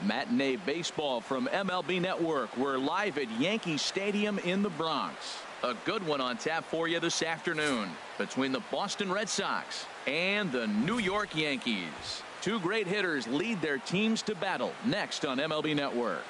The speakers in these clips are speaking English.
Matinee baseball from MLB Network. We're live at Yankee Stadium in the Bronx. A good one on tap for you this afternoon between the Boston Red Sox and the New York Yankees. Two great hitters lead their teams to battle next on MLB Network.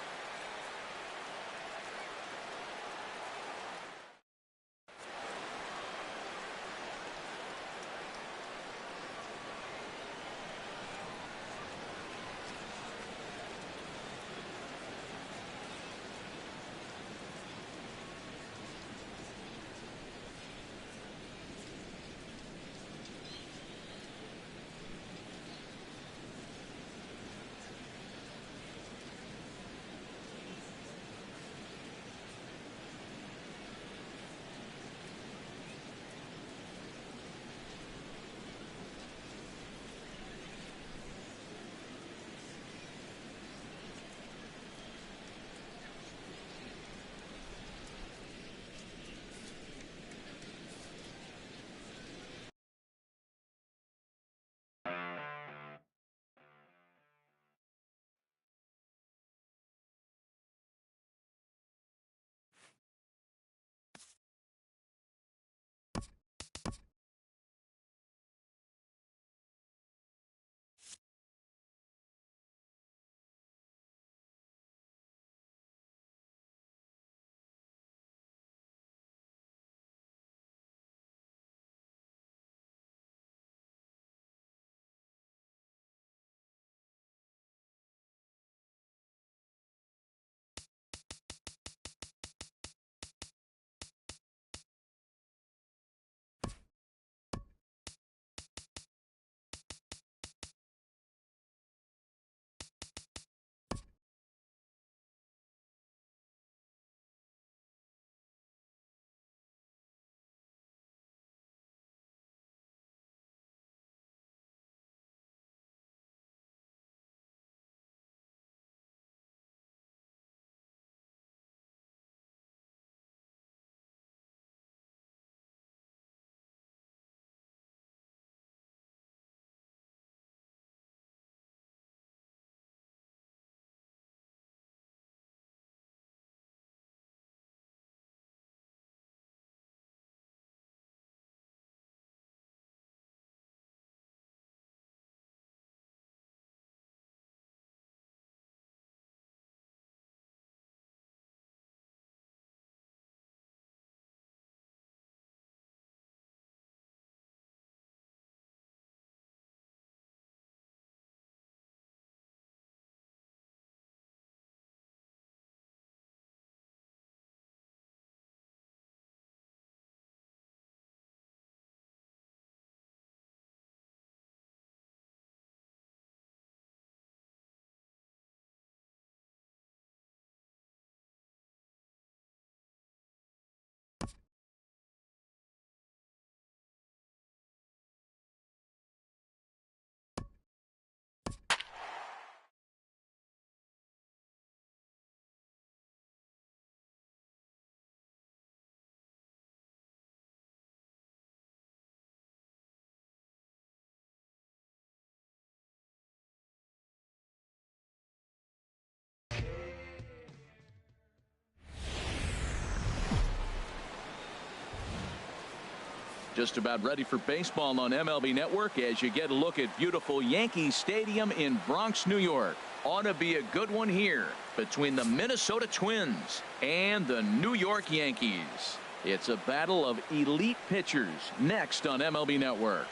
Just about ready for baseball on MLB Network as you get a look at beautiful Yankee Stadium in Bronx, New York. Ought to be a good one here between the Minnesota Twins and the New York Yankees. It's a battle of elite pitchers next on MLB Network.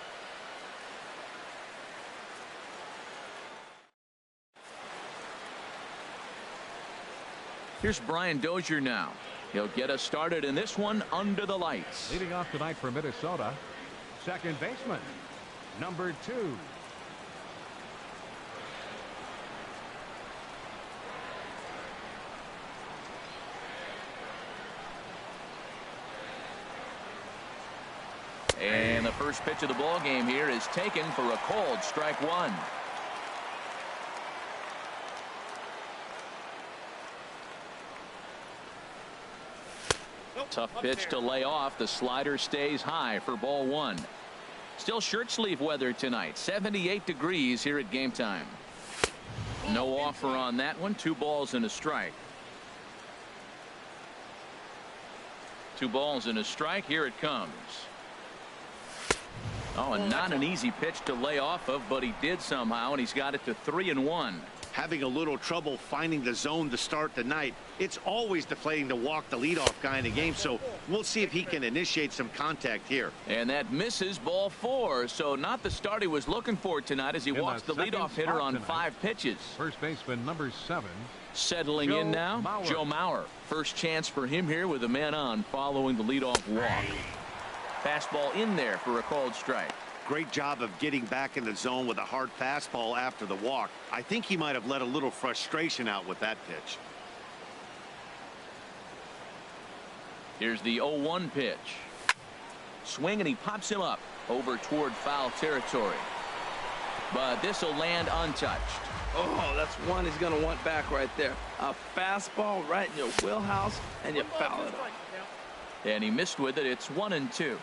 Here's Brian Dozier now. He'll get us started in this one under the lights. Leading off tonight for Minnesota, second baseman, number 2. And the first pitch of the ball game here is taken for a called strike one. Tough pitch to lay off. The slider stays high for ball one. Still shirt sleeve weather tonight. 78 degrees here at game time. No offer on that one. 2 balls and a strike. 2 balls and a strike. Here it comes. Oh, and not an easy pitch to lay off of, but he did somehow, and he's got it to 3-1. Having a little trouble finding the zone to start the night. It's always deflating to walk the leadoff guy in the game, so we'll see if he can initiate some contact here. And that misses, ball 4. So not the start he was looking for tonight as he walks the leadoff hitter on 5 pitches. First baseman number 7. Settling in now, Joe Mauer. First chance for him here with a man on following the leadoff walk. Fastball in there for a called strike. Great job of getting back in the zone with a hard fastball after the walk. I think he might have let a little frustration out with that pitch. Here's the 0-1 pitch. Swing, and he pops him up over toward foul territory. But this will land untouched. Oh, that's one he's going to want back right there. A fastball right in your wheelhouse, and you foul it up. And he missed with it. It's 1-2.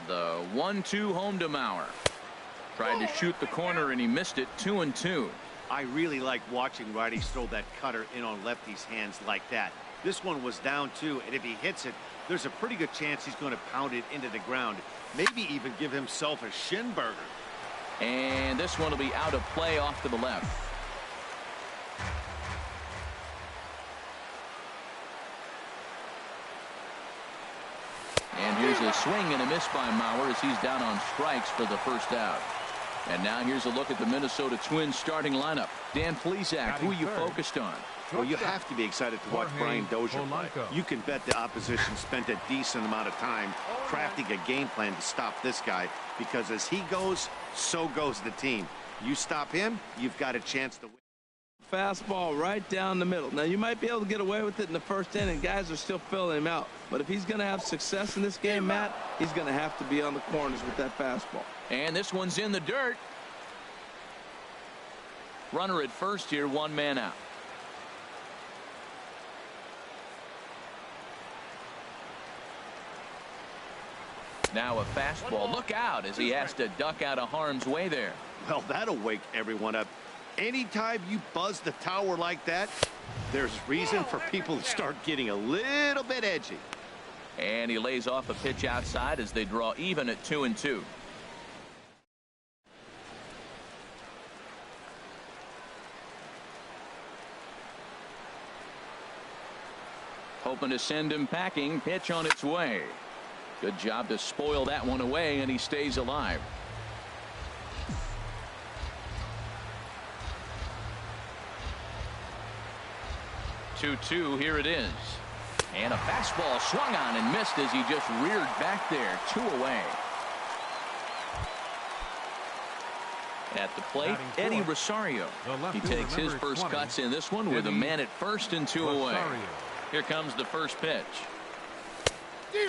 The 1-2 home to Mauer. Tried to shoot the corner, and he missed it. 2-2. I really like watching righties throw that cutter in on lefties' hands like that. This one was down 2, and if he hits it, there's a pretty good chance he's going to pound it into the ground. Maybe even give himself a shin burger. And this one will be out of play off to the left. And here's a swing and a miss by Mauer as he's down on strikes for the first out. And now here's a look at the Minnesota Twins starting lineup. Dan Plesac, who are you focused on? Well, you have to be excited to watch Brian Dozier play. You can bet the opposition spent a decent amount of time crafting a game plan to stop this guy, because as he goes, so goes the team. You stop him, you've got a chance to win. Fastball right down the middle. Now, you might be able to get away with it in the first inning. Guys are still filling him out. But if he's going to have success in this game, Matt, he's going to have to be on the corners with that fastball. And this one's in the dirt. Runner at first here, 1 man out. Now a fastball. Look out as he has to duck out of harm's way there. Well, that'll wake everyone up. Anytime you buzz the tower like that, there's reason for people to start getting a little bit edgy. And he lays off a pitch outside as they draw even at 2-2. Hoping to send him packing. Pitch on its way. Good job to spoil that one away, and he stays alive. Two-two, here it is. And a fastball swung on and missed as he just reared back there. 2 away. At the plate, Eddie Rosario. He takes his first cuts in this one with a man at first and 2 away. Here comes the first pitch.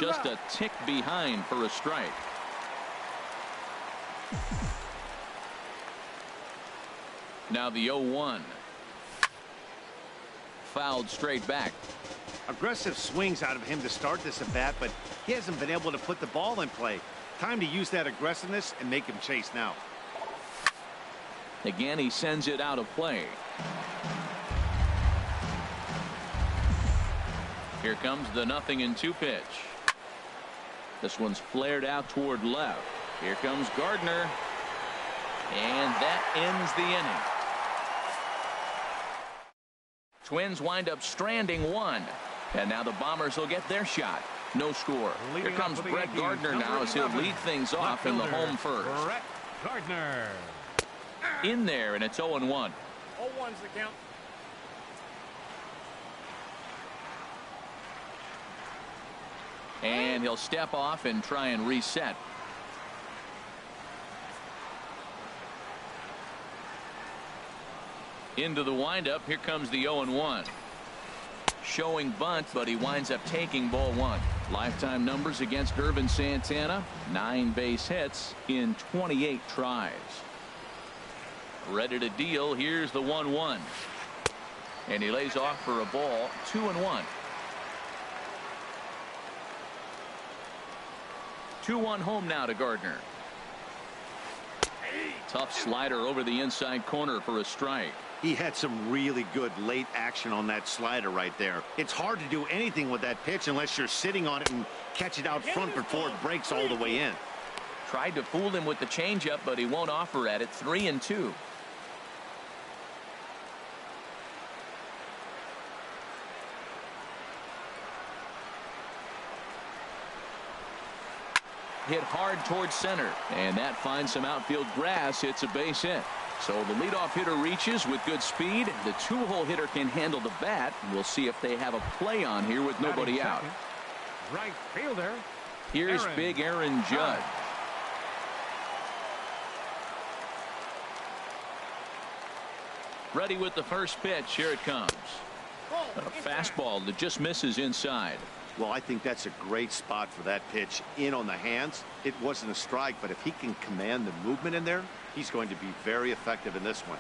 Just a tick behind for a strike. Now the 0-1. Fouled straight back. Aggressive swings out of him to start this at bat, but he hasn't been able to put the ball in play. Time to use that aggressiveness and make him chase now. Again, he sends it out of play. Here comes the 0-2 pitch. This one's flared out toward left. Here comes Gardner. And that ends the inning. Twins wind up stranding 1. And now the Bombers will get their shot. No score. Here comes Brett Gardner now as he'll lead things off in the home first. Brett Gardner. In there, and it's 0-1. 0-1's the count. And he'll step off and try and reset. Into the windup. Here comes the 0-1. Showing bunt, but he winds up taking ball 1. Lifetime numbers against Irvin Santana: 9 base hits in 28 tries. Ready to deal. Here's the 1-1. And he lays off for a ball. 2-1. 2-1 home now to Gardner. Tough slider over the inside corner for a strike. He had some really good late action on that slider right there. It's hard to do anything with that pitch unless you're sitting on it and catch it out front before it breaks all the way in. Tried to fool him with the changeup, but he won't offer at it. 3-2. Hit hard towards center, and that finds some outfield grass. It's a base hit. So the leadoff hitter reaches with good speed. The two-hole hitter can handle the bat. We'll see if they have a play on here with nobody out. Right fielder. Here's big Aaron Judge. Ready with the first pitch. Here it comes. A fastball that just misses inside. Well, I think that's a great spot for that pitch. In on the hands. It wasn't a strike, but if he can command the movement in there, he's going to be very effective in this one.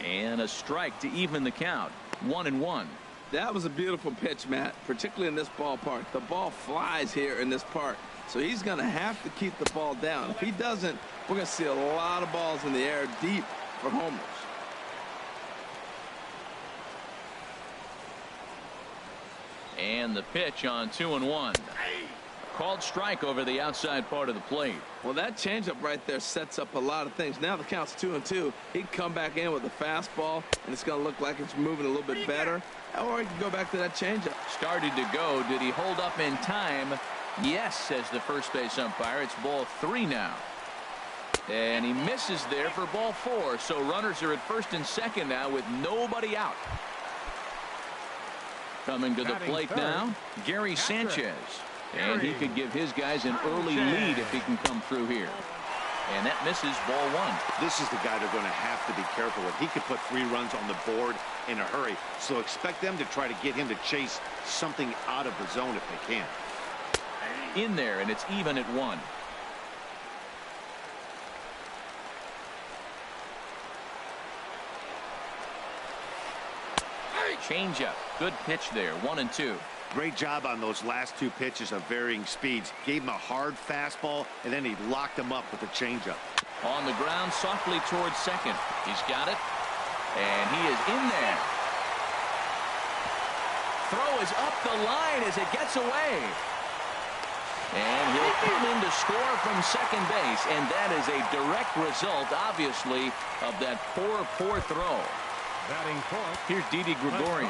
And a strike to even the count. 1-1. That was a beautiful pitch, Matt, particularly in this ballpark. The ball flies here in this park, so he's going to have to keep the ball down. If he doesn't, we're going to see a lot of balls in the air deep for homers. And the pitch on 2-1. Called strike over the outside part of the plate. Well, that changeup right there sets up a lot of things. Now the count's 2-2. He can come back in with a fastball, and it's going to look like it's moving a little bit better. Or he can go back to that changeup. Started to go. Did he hold up in time? Yes, says the first base umpire. It's ball 3 now. And he misses there for ball 4. So runners are at first and second now with nobody out. Coming to the plate now, Gary Sanchez. And he could give his guys an early lead if he can come through here. And that misses ball 1. This is the guy they're going to have to be careful with. He could put 3 runs on the board in a hurry. So expect them to try to get him to chase something out of the zone if they can. In there, and it's even at 1. Changeup. Good pitch there. 1-2. Great job on those last 2 pitches of varying speeds. Gave him a hard fastball, and then he locked him up with a changeup. On the ground, softly towards second. He's got it, and he is in there. Throw is up the line as it gets away. And he'll come in to score from second base, and that is a direct result, obviously, of that poor throw. Here's Didi Gregorius.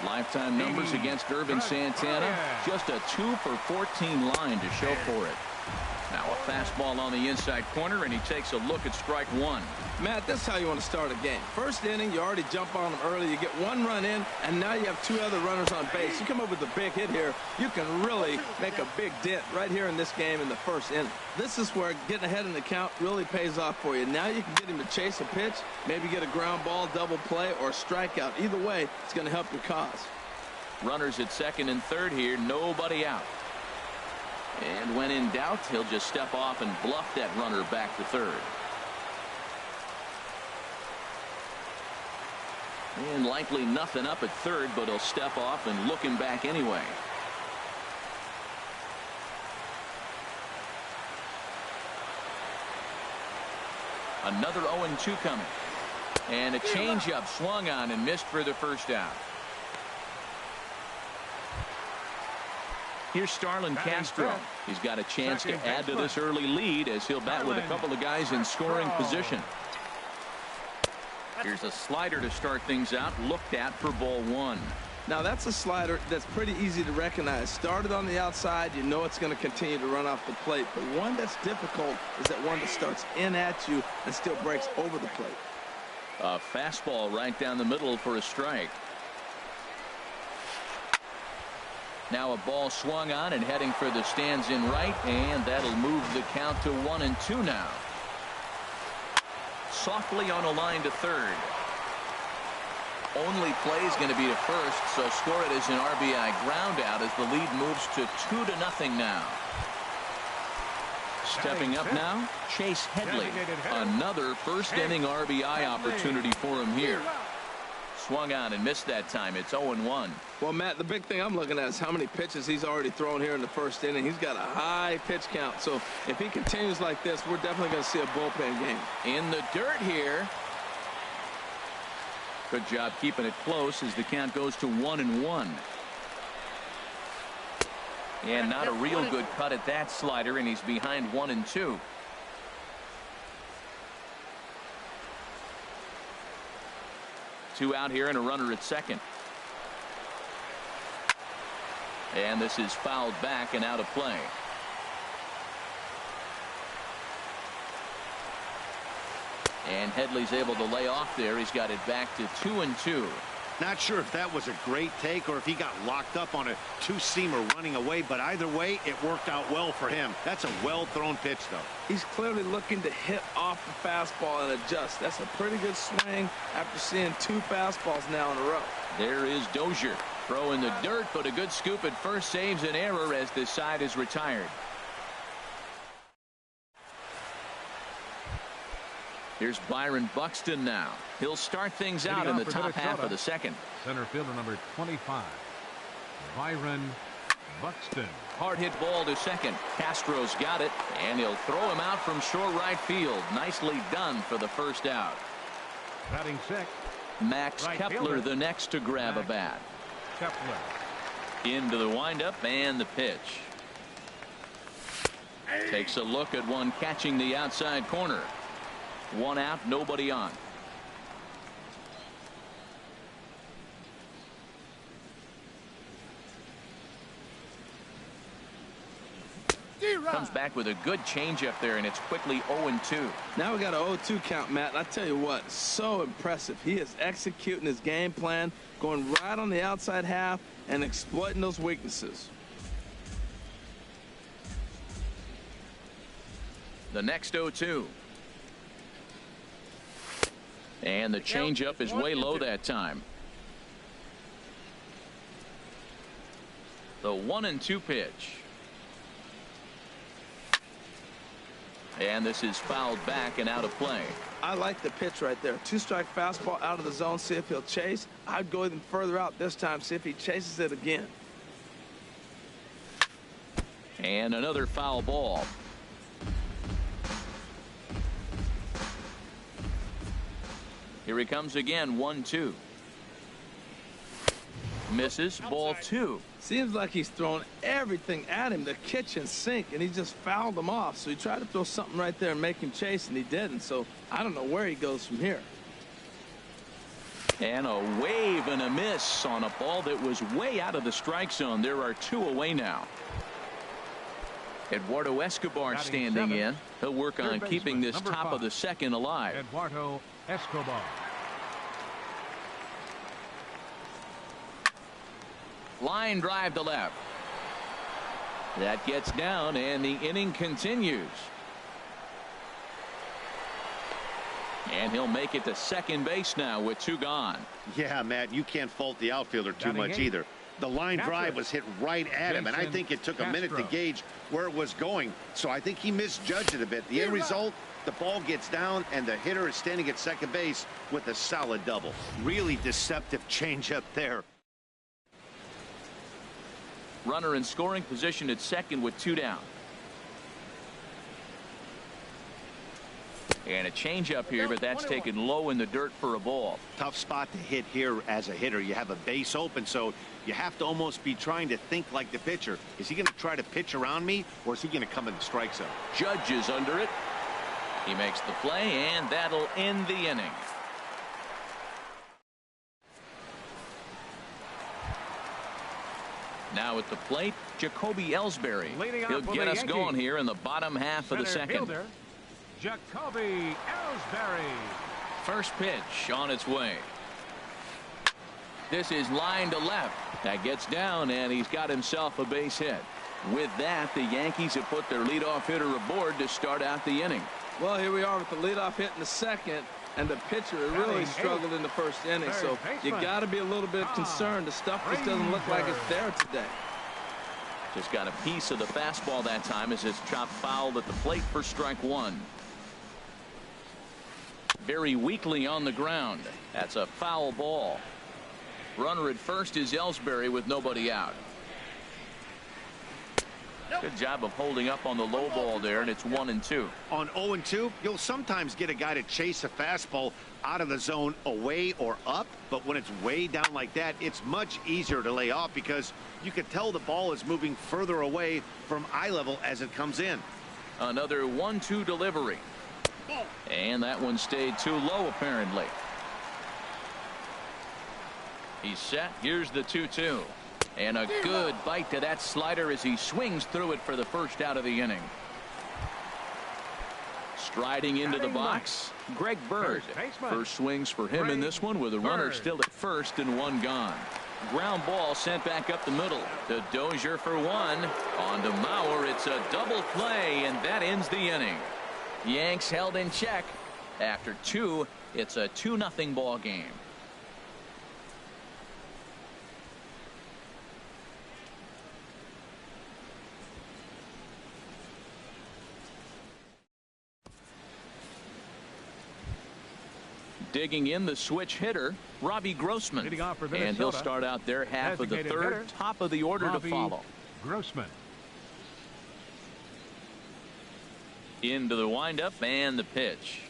Lifetime numbers against Irvin Santana. Just a 2 for 14 line to show for it. Now a fastball on the inside corner, and he takes a look at strike 1. Matt, that's how you want to start a game. First inning, you already jump on them early. You get 1 run in, and now you have 2 other runners on base. You come up with a big hit here, you can really make a big dent right here in this game in the first inning. This is where getting ahead in the count really pays off for you. Now you can get him to chase a pitch, maybe get a ground ball, double play, or a strikeout. Either way, it's going to help your cause. Runners at second and third here, nobody out. And when in doubt, he'll just step off and bluff that runner back to third. And likely nothing up at third, but he'll step off and look him back anyway. Another 0-2 coming. And a changeup swung on and missed for the first out. Here's Starlin Castro. He's got a chance to add to this early lead as he'll bat with a couple of guys in scoring position. Here's a slider to start things out, looked at for ball 1. Now that's a slider that's pretty easy to recognize. Started on the outside, you know it's going to continue to run off the plate. But one that's difficult is that one that starts in at you and still breaks over the plate. A fastball right down the middle for a strike. Now a ball swung on and heading for the stands in right, and that'll move the count to 1-2 now. Softly on a line to third. Only play is going to be to first, so score it as an RBI ground out as the lead moves to 2-0 now. Stepping up now, Chase Headley. Another first inning RBI opportunity for him here. Swung on and missed that time. It's 0-1. Well, Matt, the big thing I'm looking at is how many pitches he's already thrown here in the first inning. He's got a high pitch count. So if he continues like this, we're definitely going to see a bullpen game. In the dirt here. Good job keeping it close as the count goes to 1-1. And not a real good cut at that slider, and he's behind 1-2. Two out here and a runner at second. And this is fouled back and out of play. And Headley's able to lay off there. He's got it back to 2-2. Not sure if that was a great take or if he got locked up on a two-seamer running away, but either way, it worked out well for him. That's a well-thrown pitch, though. He's clearly looking to hit off the fastball and adjust. That's a pretty good swing after seeing two fastballs now in a row. There is Dozier. Throw in the dirt, but a good scoop at first saves an error as this side is retired. Here's Byron Buxton now. He'll start things out in the top half of the second. Center fielder number 25, Byron Buxton. Hard hit ball to second. Castro's got it, and he'll throw him out from short right field. Nicely done for the first out. Batting sixth, Max right Kepler, fielder. the next to grab a bat. Kepler. Into the windup and the pitch. Takes a look at one catching the outside corner. One out, nobody on. Comes back with a good changeup there, and it's quickly 0-2. Now we got an 0-2 count, Matt. And I tell you what, so impressive. He is executing his game plan, going right on the outside half and exploiting those weaknesses. The next 0-2. And the changeup is way low that time. The 1-2 pitch. And this is fouled back and out of play. I like the pitch right there. Two-strike fastball out of the zone. See if he'll chase. I'd go even further out this time. See if he chases it again. And another foul ball. Here he comes again. 1-2. Misses. Ball 2. Seems like he's throwing everything at him, the kitchen sink, and he just fouled him off. So he tried to throw something right there and make him chase, and he didn't. So I don't know where he goes from here. And a wave and a miss on a ball that was way out of the strike zone. There are two away now. Eduardo Escobar standing in. He'll work on keeping this top of the second alive. Eduardo Escobar. Line drive to left. That gets down, and the inning continues. And he'll make it to second base now with two gone. Yeah, Matt, you can't fault the outfielder too much either. The line drive was hit right at him, and I think it took a minute to gauge where it was going. So I think he misjudged it a bit. The end result, the ball gets down, and the hitter is standing at second base with a solid double. Really deceptive changeup there. Runner in scoring position at second with two down. And a changeup here, but that's taken low in the dirt for a ball. Tough spot to hit here as a hitter. You have a base open, so you have to almost be trying to think like the pitcher. Is he going to try to pitch around me, or is he going to come in the strike zone? Judge is under it. He makes the play, and that'll end the inning. Now at the plate, Jacoby Ellsbury. He'll get us going here in the bottom half of the second. Fielder, Jacoby Ellsbury. First pitch on its way. This is line to left. That gets down, and he's got himself a base hit. With that, the Yankees have put their leadoff hitter aboard to start out the inning. Well, here we are with the leadoff hit in the second, and the pitcher really struggled in the first inning. So you got to be a little bit concerned. The stuff just doesn't look like it's there today. Just got a piece of the fastball that time as it's chopped foul at the plate for strike one. Very weakly on the ground. That's a foul ball. Runner at first is Ellsbury with nobody out. Good job of holding up on the low ball there, and it's 1-2. On 0-2, you'll sometimes get a guy to chase a fastball out of the zone away or up, but when it's way down like that, it's much easier to lay off because you can tell the ball is moving further away from eye level as it comes in. Another 1-2 delivery. And that one stayed too low, apparently. He's set. Here's the 2-2. And a good bite to that slider as he swings through it for the first out of the inning. Striding into the box, Greg Bird. First swings for him in this one with a runner still at first and one gone. Ground ball sent back up the middle to Dozier for one. On to Mauer. It's a double play, and that ends the inning. Yanks held in check. After two, it's a 2-0 ball game. Digging in the switch hitter, Robbie Grossman. And he'll start out there half of the third, top of the order to follow. Grossman. Into the windup and the pitch.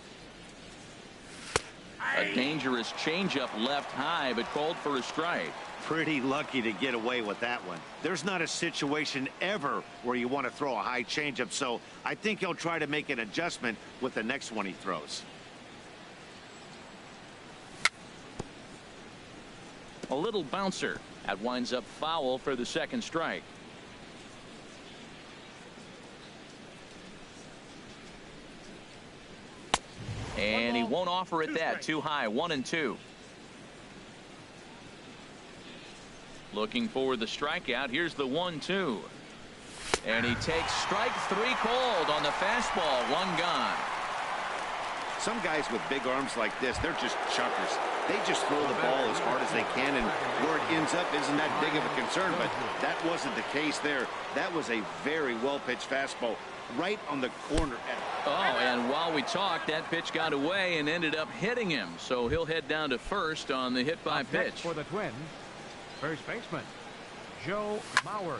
A dangerous changeup left high, but called for a strike. Pretty lucky to get away with that one. There's not a situation ever where you want to throw a high changeup, so I think he'll try to make an adjustment with the next one he throws. A little bouncer. That winds up foul for the second strike. And he won't offer it that. Too high. 1-2. Looking for the strikeout. Here's the 1-2. And he takes strike three called on the fastball. One gone. Some guys with big arms like this, they're just chuckers. They just throw the ball as hard as they can, and where it ends up isn't that big of a concern, but that wasn't the case there. That was a very well-pitched fastball right on the corner. Oh, and while we talked, that pitch got away and ended up hitting him, so he'll head down to first on the hit by pitch. For the Twins, first baseman, Joe Mauer.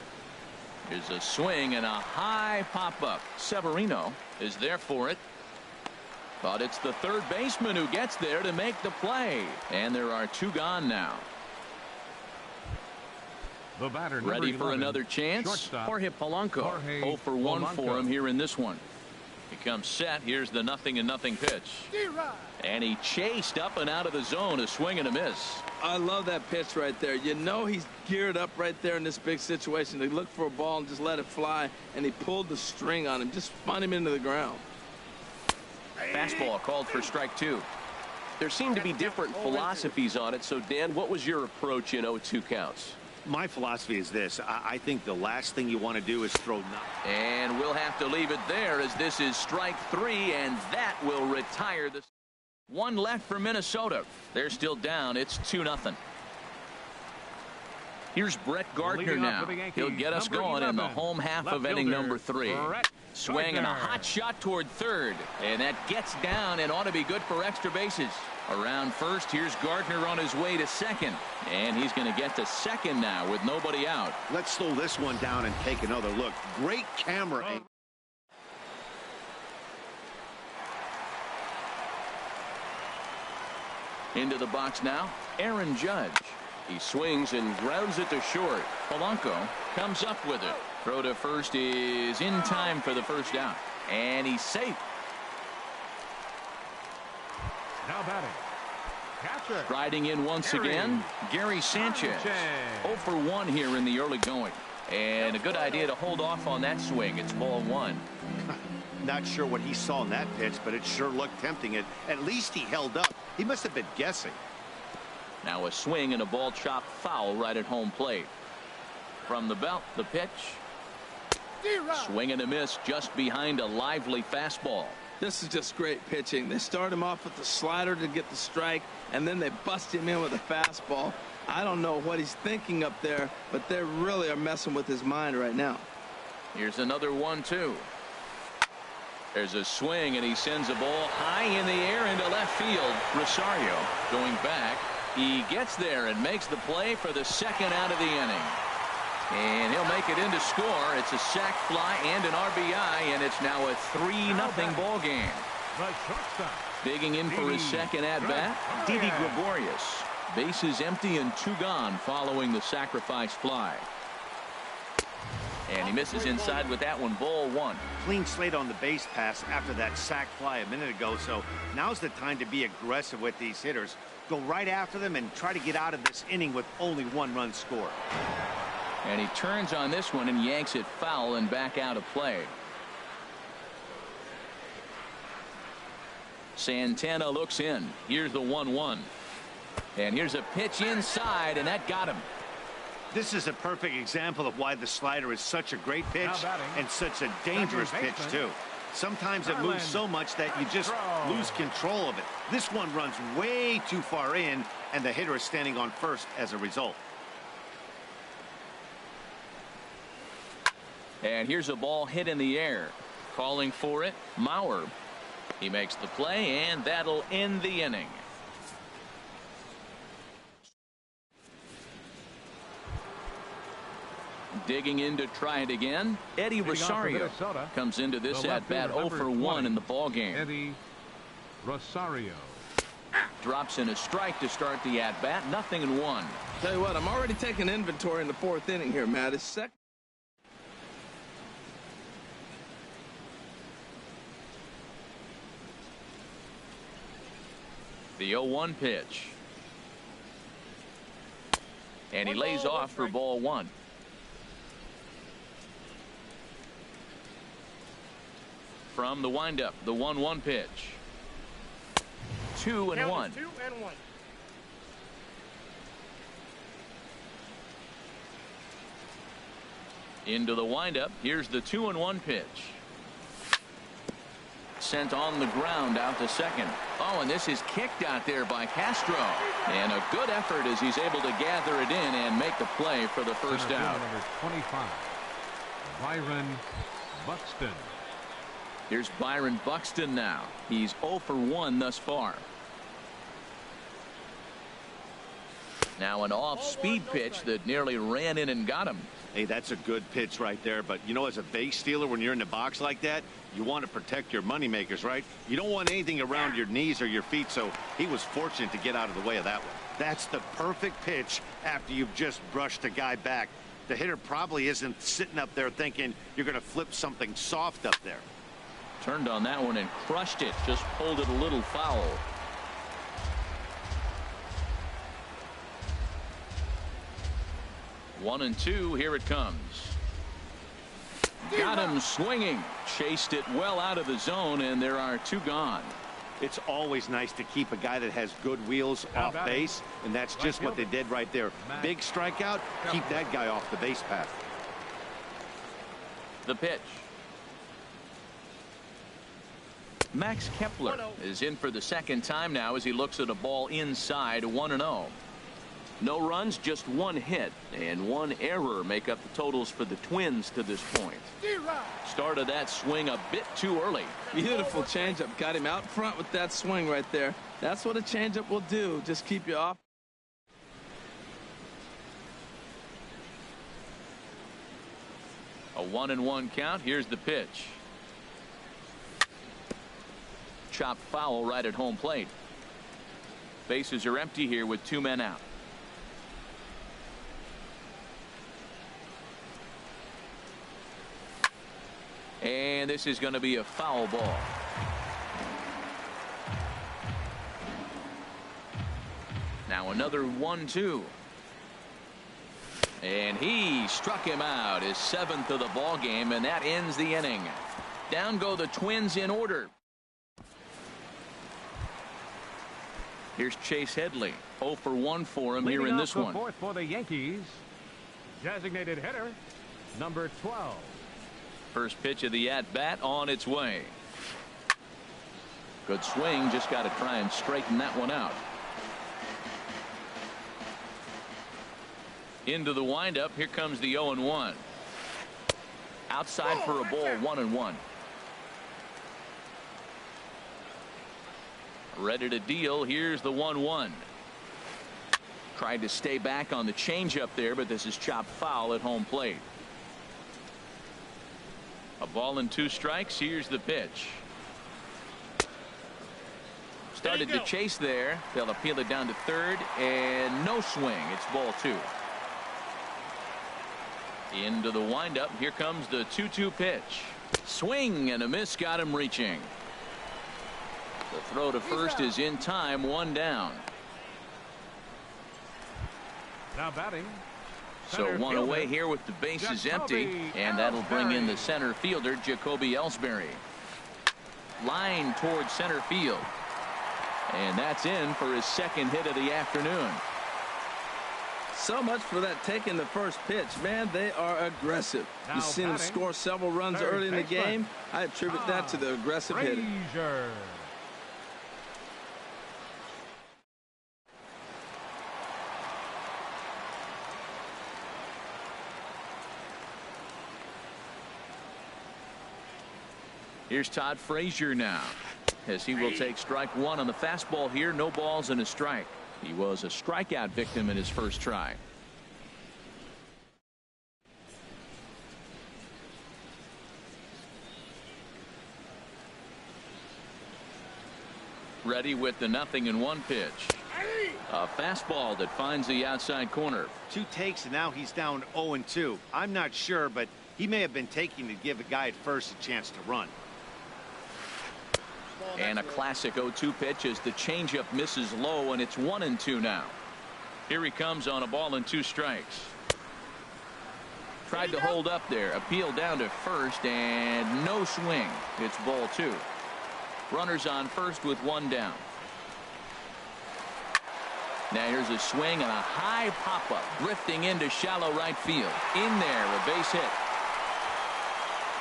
Here's a swing and a high pop-up. Severino is there for it. But it's the third baseman who gets there to make the play. And there are two gone now. The batter, ready for 11, another chance. shortstop, Jorge Polanco. 0 for 1 for him here in this one. He comes set. Here's the 0-0 pitch. And he chased up and out of the zone. A swing and a miss. I love that pitch right there. You know he's geared up right there in this big situation. They look for a ball and just let it fly. And he pulled the string on him. Just spun him into the ground. Fastball called for strike two. There seem to be different philosophies on it. So, Dan, what was your approach in 0-2 counts? My philosophy is this. I think the last thing you want to do is throw. And we'll have to leave it there as this is strike three, and that will retire this. One left for Minnesota. They're still down. It's 2-0. Here's Brett Gardner now. He'll get us going in the home half of inning number 3. Swing and a hot shot toward third. And that gets down and ought to be good for extra bases. Around first, here's Gardner on his way to second. And he's going to get to second now with nobody out. Let's slow this one down and take another look. Great camera angle. Into the box now, Aaron Judge. He swings and grounds it to short. Polanco comes up with it. Throw to first is in time for the first out. And he's safe. Now batting. Catcher. Riding in once again, Gary Sanchez. 0 for 1 here in the early going. And a good idea to hold off on that swing. It's ball 1. Not sure what he saw in that pitch, but it sure looked tempting. At least he held up. He must have been guessing. Now a swing and a ball chopped foul right at home plate. From the belt, the pitch. Swing and a miss just behind a lively fastball. This is just great pitching. They start him off with the slider to get the strike, and then they bust him in with a fastball. I don't know what he's thinking up there, but they really are messing with his mind right now. Here's another 1-2. There's a swing, and he sends a ball high in the air into left field. Rosario going back. He gets there and makes the play for the second out of the inning. And he'll make it into score. It's a sac fly and an RBI, and it's now a 3-0 ball game. Digging in for his second at-bat, Didi Gregorius. Bases empty and 2 gone following the sacrifice fly. And he misses inside with that one, ball 1. Clean slate on the base pass after that sac fly a minute ago, so now's the time to be aggressive with these hitters. Go right after them and try to get out of this inning with only 1 run score. And he turns on this one and yanks it foul and back out of play. Santana looks in. Here's the 1-1. And here's a pitch inside, and that got him. This is a perfect example of why the slider is such a great pitch and such a dangerous pitch, too. Sometimes it moves so much that you just lose control of it. This one runs way too far in, and the hitter is standing on first as a result. And here's a ball hit in the air. Calling for it, Mauer. He makes the play, and that'll end the inning. Digging in to try it again, Eddie Rosario comes into this at-bat 0 for 1 in the ball game. Eddie Rosario drops in a strike to start the at-bat, 0-1. Tell you what, I'm already taking inventory in the 4th inning here, Matt. It's second. The 0-1 pitch. And he lays off for ball 1. From the windup, the 1-1 pitch. 2-1. 2-1. Into the windup. Here's the 2-1 pitch. Sent on the ground out to second. Oh, and this is kicked out there by Castro. And a good effort as he's able to gather it in and make the play for the first out. Number 25, Byron Buxton. Here's Byron Buxton now. He's 0 for 1 thus far. Now an off-speed pitch that nearly ran in and got him. Hey, that's a good pitch right there. But, you know, as a base stealer, when you're in the box like that, you want to protect your moneymakers, right? You don't want anything around your knees or your feet, so he was fortunate to get out of the way of that one. That's the perfect pitch after you've just brushed a guy back. The hitter probably isn't sitting up there thinking you're going to flip something soft up there. Turned on that one and crushed it. Just pulled it a little foul. One and two. Here it comes. Got him swinging. Chased it well out of the zone, and there are 2 gone. It's always nice to keep a guy that has good wheels off base, and that's just what they did right there. Big strikeout. Keep that guy off the base path. The pitch. Max Kepler is in for the second time now as he looks at a ball inside. 1-0. No runs, just 1 hit, and 1 error make up the totals for the Twins to this point. Started that swing a bit too early. Beautiful changeup. Got him out front with that swing right there. That's what a changeup will do. Just keep you off. A 1-1 count. Here's the pitch. Chopped foul right at home plate. Bases are empty here with 2 men out. And this is going to be a foul ball. Now another 1-2. And he struck him out, his 7th of the ball game, and that ends the inning. Down go the Twins in order. Here's Chase Headley. 0 for 1 for him here in this one. Fourth for the Yankees, designated hitter, number 12. First pitch of the at-bat on its way. Good swing. Just got to try and straighten that one out. Into the windup. Here comes the 0-1. Outside for a ball. 1-1. Ready to deal. Here's the 1-1. Tried to stay back on the changeup there, but this is chopped foul at home plate. A ball and 2 strikes. Here's the pitch. Started to chase there. They'll appeal it down to third, and no swing. It's ball 2. Into the windup. Here comes the 2-2 pitch. Swing and a miss. Got him reaching. The throw to first is in time. 1 down. Now batting. So 1 away here with the bases empty, and that'll bring in the center fielder, Jacoby Ellsbury. Line towards center field. And that's in for his 2nd hit of the afternoon. So much for that taking the first pitch. Man, they are aggressive. You've seen them score several runs early in the game. I attribute that to the aggressive hitting. Here's Todd Frazier now, as he will take strike 1 on the fastball here. No balls and a strike. He was a strikeout victim in his first try. Ready with the 0-1 pitch. A fastball that finds the outside corner. 2 takes, and now he's down 0-2. I'm not sure, but he may have been taking to give a guy at first a chance to run. And a classic 0-2 pitch as the changeup misses low, and it's 1-2 now. Here he comes on a ball and 2 strikes. Tried to hold up there. Appeal down to first, and no swing. It's ball 2. Runners on first with 1 down. Now here's a swing and a high pop-up, drifting into shallow right field. In there, a base hit.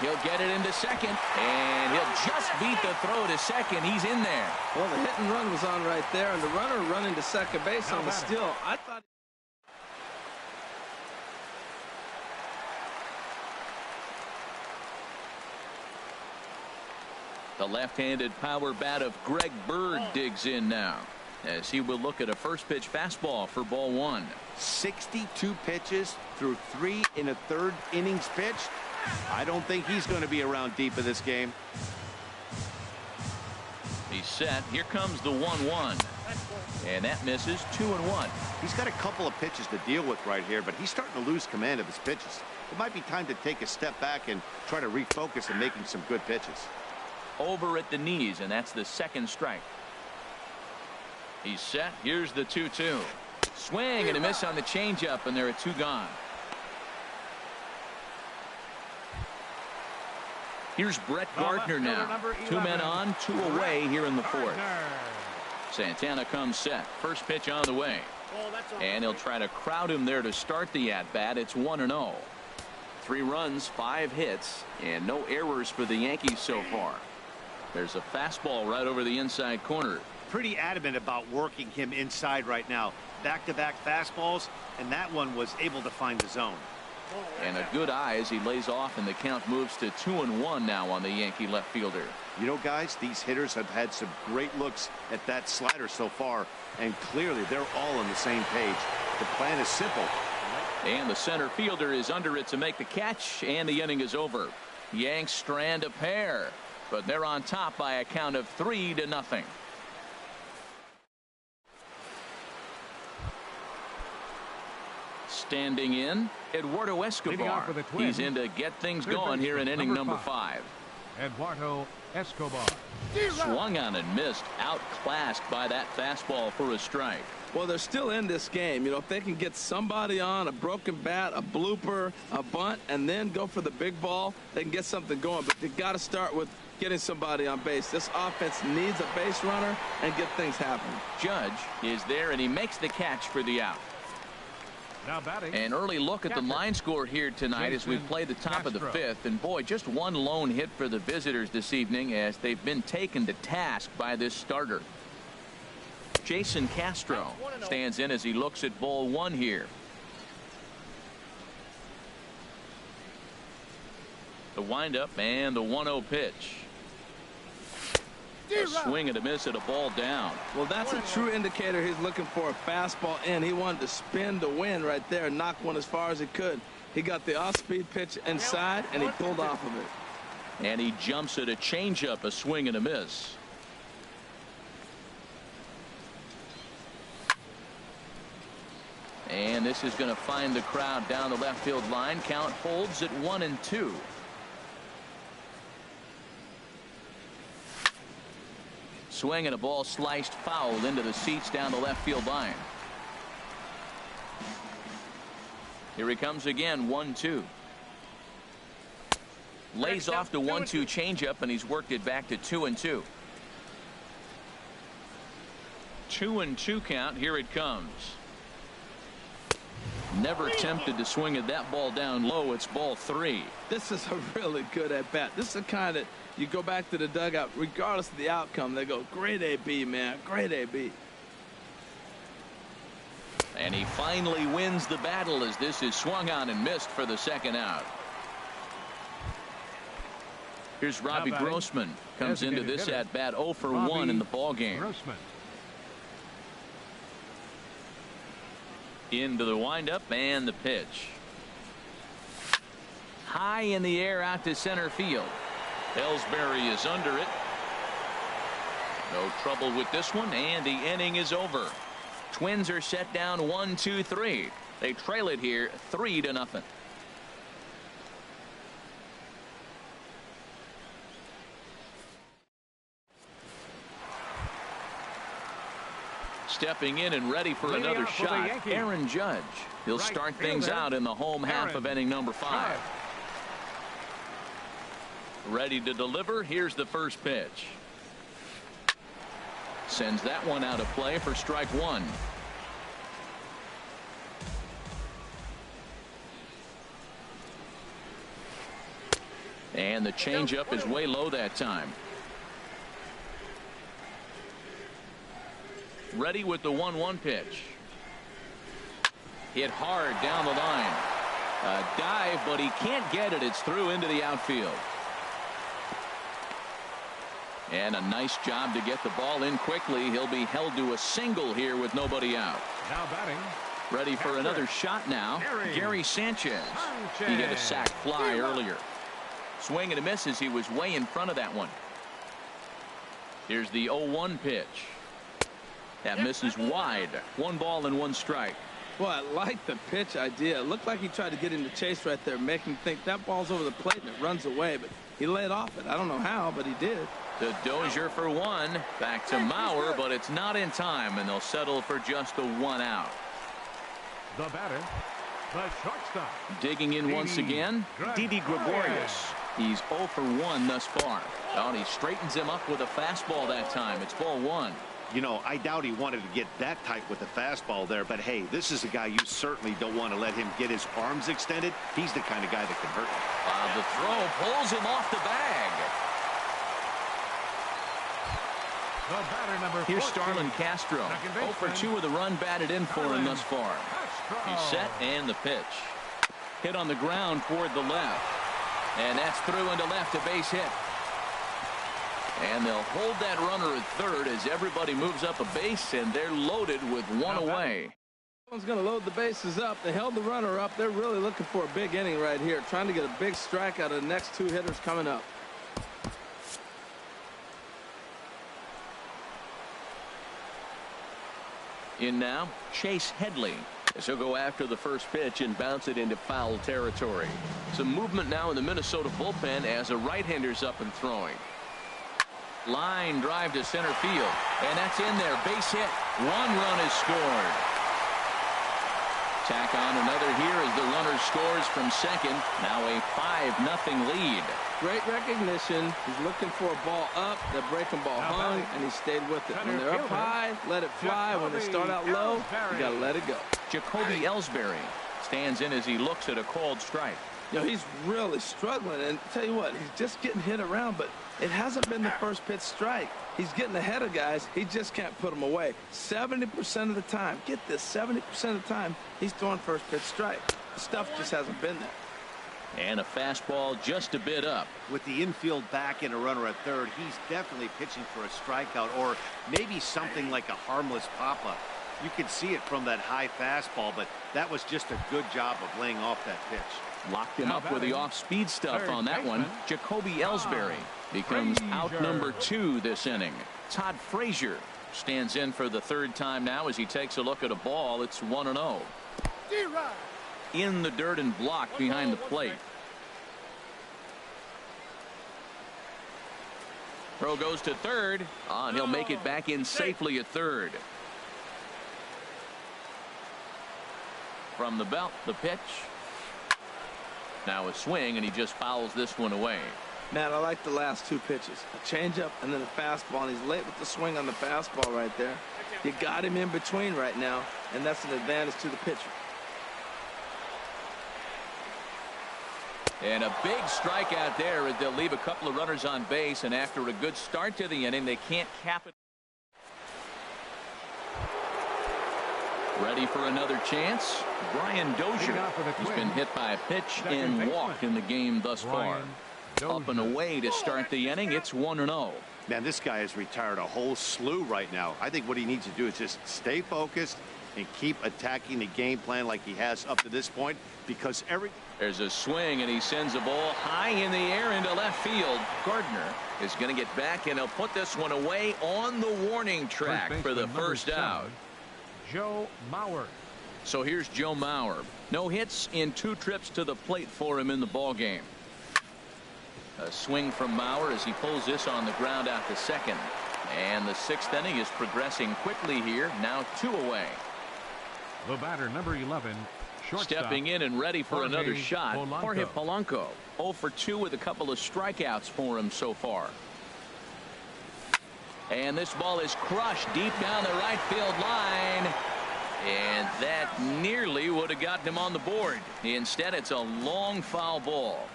He'll get it into second, and he'll just beat the throw to second. He's in there. Well, the hit and run was on right there, and the runner running to second base on the steal. I thought. The left-handed power bat of Greg Bird digs in now, as he will look at a first pitch fastball for ball 1. 62 pitches through 3 1/3 innings pitched. I don't think he's going to be around deep in this game. He's set. Here comes the 1-1. And that misses. 2-1. He's got a couple of pitches to deal with right here, but he's starting to lose command of his pitches. It might be time to take a step back and try to refocus on making some good pitches. Over at the knees, and that's the 2nd strike. He's set. Here's the 2-2. Swing and a miss on the changeup, and there are 2 gone. Here's Brett Gardner now. 2 men on, 2 away here in the 4th. Santana comes set. First pitch on the way. And he'll try to crowd him there to start the at-bat. It's 1-0. 3 runs, 5 hits, and no errors for the Yankees so far. There's a fastball right over the inside corner. Pretty adamant about working him inside right now. Back-to-back fastballs, and that one was able to find the zone. And a good eye as he lays off, and the count moves to 2-1 now on the Yankee left fielder. You know, guys, these hitters have had some great looks at that slider so far, and clearly they're all on the same page. The plan is simple. And the center fielder is under it to make the catch, and the inning is over. Yanks strand a pair, but they're on top by a count of 3-0. Standing in, Eduardo Escobar. He's in to get things going here in inning number 5. Eduardo Escobar. Swung on and missed. Outclassed by that fastball for a strike. Well, they're still in this game. You know, if they can get somebody on, a broken bat, a blooper, a bunt, and then go for the big ball, they can get something going. But they've got to start with getting somebody on base. This offense needs a base runner and get things happening. Judge is there, and he makes the catch for the out. Now batting. An early look at the line score here tonight as we play the top of the 5th. And boy, just one lone hit for the visitors this evening as they've been taken to task by this starter. Jason Castro stands in as he looks at ball 1 here. The windup and the 1-0 pitch. A swing and a miss at a ball down. Well, that's a true indicator he's looking for a fastball in. He wanted to spin to win right there and knock one as far as he could. He got the off-speed pitch inside, and he pulled off of it. And he jumps at a changeup, a swing and a miss. And this is going to find the crowd down the left field line. Count holds at 1-2. Swing and a ball sliced foul into the seats down the left field line. Here he comes again, 1-2. Lays off the 1-2 changeup, and he's worked it back to 2-2. 2-2 count. Here it comes. Never attempted to swing at that ball down low. It's ball 3. This is a really good at bat. This is the kind that you go back to the dugout, regardless of the outcome. They go, great AB, man, great AB. And he finally wins the battle as this is swung on and missed for the second out. Here's Robbie Grossman. Comes into this at bat 0 for 1 in the ball game. Into the windup and the pitch. High in the air out to center field. Ellsbury is under it. No trouble with this one, and the inning is over. Twins are set down 1-2-3. They trail it here 3-0. Stepping in and ready for another shot, Aaron Judge. He'll start things out in the home half of inning number 5. Ready to deliver. Here's the first pitch. Sends that one out of play for strike 1. And the changeup is way low that time. Ready with the 1-1 pitch. Hit hard down the line. A dive, but he can't get it. It's through into the outfield. And a nice job to get the ball in quickly. He'll be held to a single here with nobody out. Now batting. Ready for another shot now. Gary Sanchez. He hit a sac fly earlier. Swing and a miss as he was way in front of that one. Here's the 0-1 pitch. That misses wide. 1 ball and 1 strike. Well, I like the pitch idea. It looked like he tried to get him to chase right there, make him think that ball's over the plate and it runs away, but he laid off it. I don't know how, but he did. The Dozier for 1. Back to Mauer, but it's not in time, and they'll settle for just the 1 out. The batter, the shortstop. Digging in once again, Didi Gregorius. He's 0 for 1 thus far. Oh, and he straightens him up with a fastball that time. It's ball 1. You know, I doubt he wanted to get that tight with the fastball there, but hey, this is a guy you certainly don't want to let him get his arms extended. He's the kind of guy that can hurt you. The throw pulls him off the bag. The batter, number 14. Here's Starlin Castro. 0 for 2 with a run batted in for him thus far. He's set, and the pitch. Hit on the ground toward the left. And that's through into left, a base hit. And they'll hold that runner at third as everybody moves up a base, and they're loaded with 1 away. One's going to load the bases up. They held the runner up. They're really looking for a big inning right here, trying to get a big strike out of the next 2 hitters coming up. In now, Chase Headley. As he'll go after the first pitch and bounce it into foul territory. Some movement now in the Minnesota bullpen as a right-hander's up and throwing. Line drive to center field, and that's in there. Base hit. 1 run is scored. Tack on another here as the runner scores from second. Now a 5-0 lead. Great recognition. He's looking for a ball up. The breaking ball hung, and he stayed with it. When they're up high, let it fly. When they start out low, you got to let it go. Jacoby Ellsbury stands in as he looks at a called strike. You know, he's really struggling, and tell you what, he's just getting hit around, but it hasn't been the first pitch strike. He's getting ahead of guys. He just can't put them away. 70% of the time, get this, 70% of the time, he's throwing first pitch strike. The stuff just hasn't been there. And a fastball just a bit up. With the infield back and a runner at third, he's definitely pitching for a strikeout or maybe something like a harmless pop-up. You can see it from that high fastball, but that was just a good job of laying off that pitch. Locked him up with the off-speed stuff on that one. Jacoby Ellsbury becomes out number 2 this inning. Todd Frazier stands in for the third time now as he takes a look at a ball. It's 1-0. In the dirt and blocked behind the plate. Throw goes to third, and he'll make it back in safely at third. From the belt, the pitch. Now a swing, and he just fouls this one away. Matt, I like the last 2 pitches. A changeup and then a fastball, and he's late with the swing on the fastball right there. You got him in between right now, and that's an advantage to the pitcher. And a big strikeout there as they'll leave a couple of runners on base, and after a good start to the inning, they can't cap it. Ready for another chance. Brian Dozier has been hit by a pitch and walked in the game thus far. Up and away to start the inning. It's 1-0. Man, this guy has retired a whole slew right now. I think what he needs to do is just stay focused and keep attacking the game plan like he has up to this point, because there's a swing, and he sends a ball high in the air into left field. Gardner is going to get back, and he'll put this one away on the warning track for the first out. Joe Mauer. So here's Joe Mauer. No hits in 2 trips to the plate for him in the ball game. A swing from Mauer as he pulls this on the ground out to second. And the 6th inning is progressing quickly here. Now 2 away. The batter, number 11, shortstop. Stepping in and ready for another shot. Polanco. Jorge Polanco. 0 for 2 with a couple of strikeouts for him so far. And this ball is crushed deep down the right field line. And that nearly would have gotten him on the board. Instead, it's a long foul ball.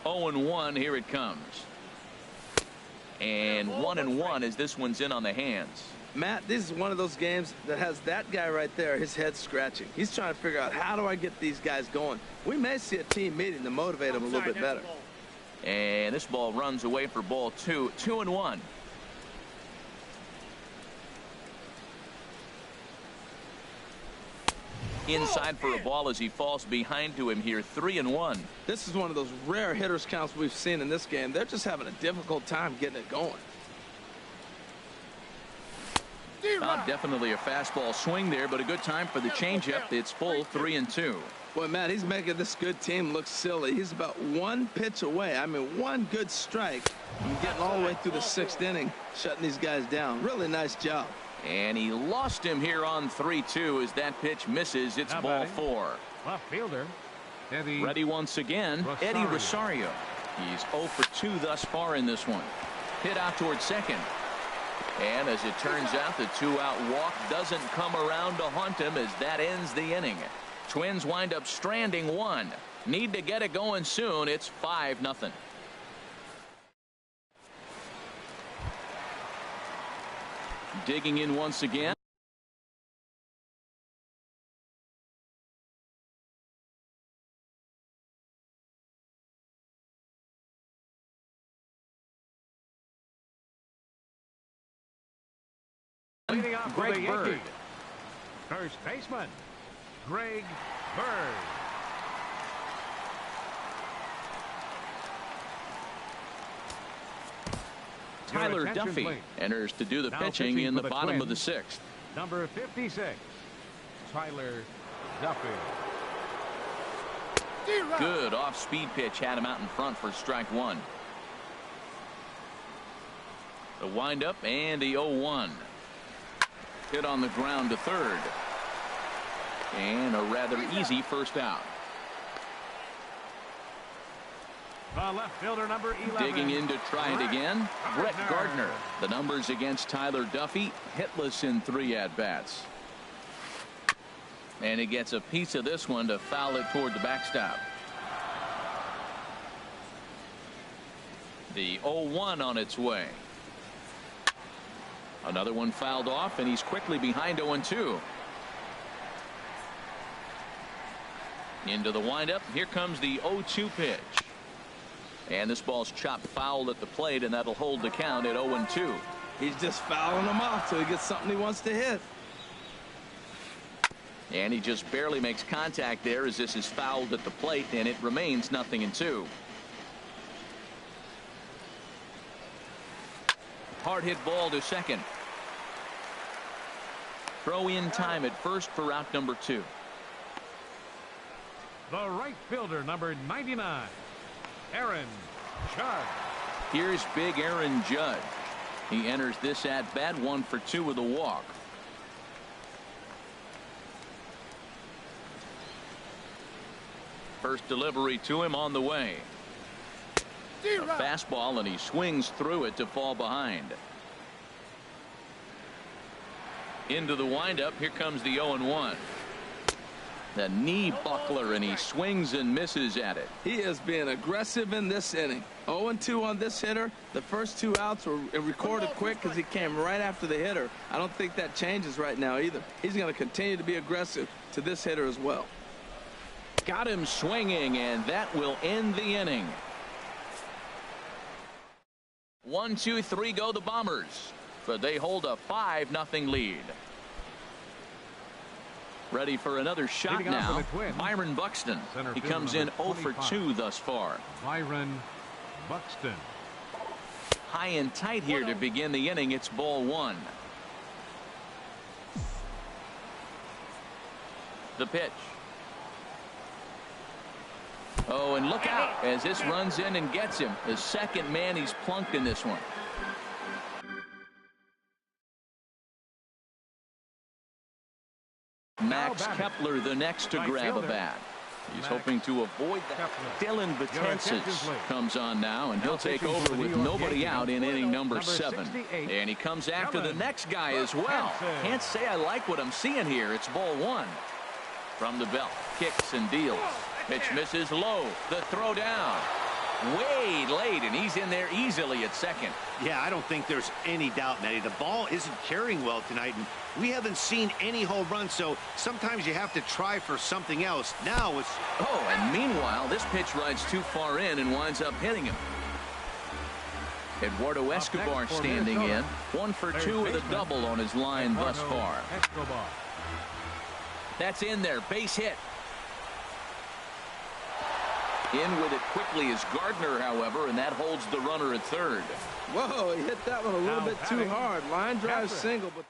0-1, here it comes. And 1-1 as this one's in on the hands. Matt, this is one of those games that has that guy right there, his head scratching. He's trying to figure out, how do I get these guys going? We may see a team meeting to motivate them a little bit better. And this ball runs away for ball 2. 2-1. Inside for a ball as he falls behind to him here. 3-1. This is one of those rare hitters counts we've seen in this game. They're just having a difficult time getting it going. Definitely a fastball swing there, but a good time for the changeup. It's full. 3-2. Boy, Matt, he's making this good team look silly. He's about 1 pitch away. I mean, 1 good strike from getting all the way through the 6th inning, shutting these guys down. Really nice job. And he lost him here on 3-2 as that pitch misses. It's ball 4. Left fielder, Eddie. Ready once again, Eddie Rosario. He's 0 for 2 thus far in this one. Hit out towards second. And as it turns out, the 2-out walk doesn't come around to haunt him as that ends the inning. Twins wind up stranding 1. Need to get it going soon. It's 5-0. Digging in once again. Greg Bird. First baseman, Greg Bird. Tyler Duffy enters to do the pitching in the bottom of the 6th. Number 56, Tyler Duffy. Good off-speed pitch had him out in front for strike 1. The windup and the 0-1. Hit on the ground to third. And a rather easy first out. The left fielder, number 11. Digging in to try it again, Brett Gardner. The numbers against Tyler Duffy, hitless in 3 at-bats. And he gets a piece of this one to foul it toward the backstop. The 0-1 on its way. Another one fouled off, and he's quickly behind 0-2. Into the windup. Here comes the 0-2 pitch. And this ball's chopped foul at the plate, and that'll hold the count at 0-2. He's just fouling them off till he gets something he wants to hit. And he just barely makes contact there as this is fouled at the plate, and it remains 0-2. Hard hit ball to second. Throw in time at first for out number 2. The right fielder, number 99, Aaron Judge. Here's big Aaron Judge. He enters this at bat 1 for 2 with a walk. First delivery to him on the way. A fastball, and he swings through it to fall behind. Into the windup. Here comes the 0-1. The knee buckler, and he swings and misses at it. He is being aggressive in this inning. 0-2 on this hitter. The first 2 outs were recorded quick because he came right after the hitter. I don't think that changes right now either. He's going to continue to be aggressive to this hitter as well. Got him swinging, and that will end the inning. 1, 2, 3 go the Bombers, but they hold a 5-0 lead. Ready for another shot now. Byron Buxton. He comes in 0 for 2 thus far. Byron Buxton. High and tight here to begin the inning. It's ball 1. The pitch. Oh, and look out as this runs in and gets him. The second man he's plunked in this one. Max Kepler the next to grab a bat. He's hoping to avoid that. Dylan Betances comes on now, and he'll take over with nobody out in inning number 7. And he comes after the next guy as well. Can't say I like what I'm seeing here. It's ball 1. From the belt, kicks and deals. Pitch misses low. The throw down. Way late, and he's in there easily at second. Yeah, I don't think there's any doubt, Nettie. The ball isn't carrying well tonight, and we haven't seen any home runs, so sometimes you have to try for something else. Now it's... Oh, and meanwhile, this pitch rides too far in and winds up hitting him. Eduardo Escobar standing in. 1 for 2 with a double on his line thus far. That's in there. Base hit. In with it quickly is Gardner, however, and that holds the runner at third. Whoa, he hit that one a little bit too hard. Line drive single, but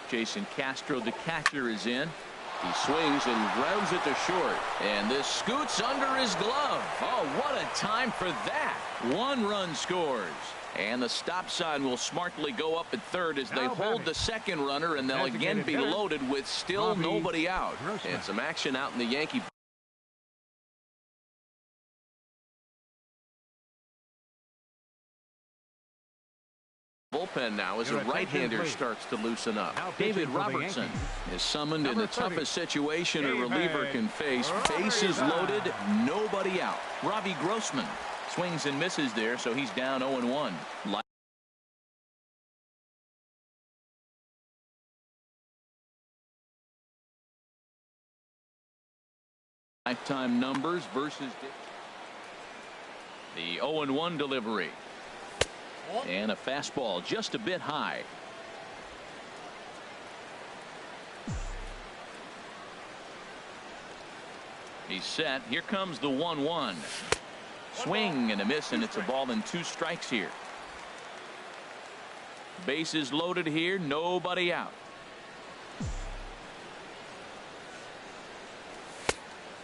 Jason Castro, the catcher, is in. He swings and grounds it to short. And this scoots under his glove. Oh, what a time for that. 1 run scores. And the stop sign will smartly go up at third as they hold the second runner, and they'll again be loaded with still nobody out. And some action out in the Yankee bullpen now as a right-hander starts to loosen up. David Robertson is summoned in the toughest situation a reliever can face. Bases loaded, nobody out. Robbie Grossman swings and misses there, so he's down 0-1. Lifetime numbers versus the 0-1 delivery. And a fastball just a bit high. He's set. Here comes the 1-1. Swing and a miss, and it's a ball and 2 strikes here. Bases loaded here, nobody out.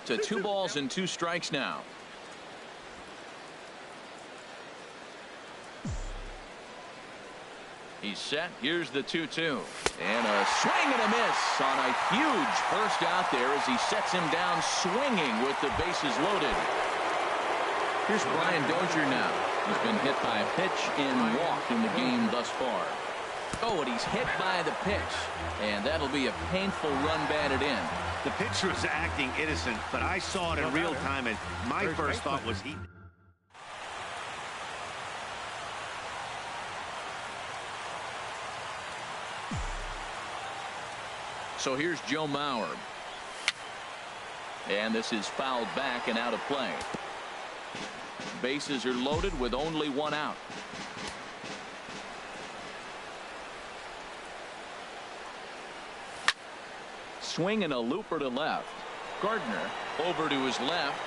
To 2 balls and 2 strikes now. He's set. Here's the 2-2. And a swing and a miss on a huge first out there as he sets him down swinging with the bases loaded. Here's Brian Dozier now. He's been hit by a pitch and walked in the game thus far. Oh, and he's hit by the pitch. And that'll be a painful run batted in. The pitcher was acting innocent, but I saw it in real time, and my first thought was he... So here's Joe Mauer. And this is fouled back and out of play. Bases are loaded with only one out. Swing and a looper to left. Gardner over to his left.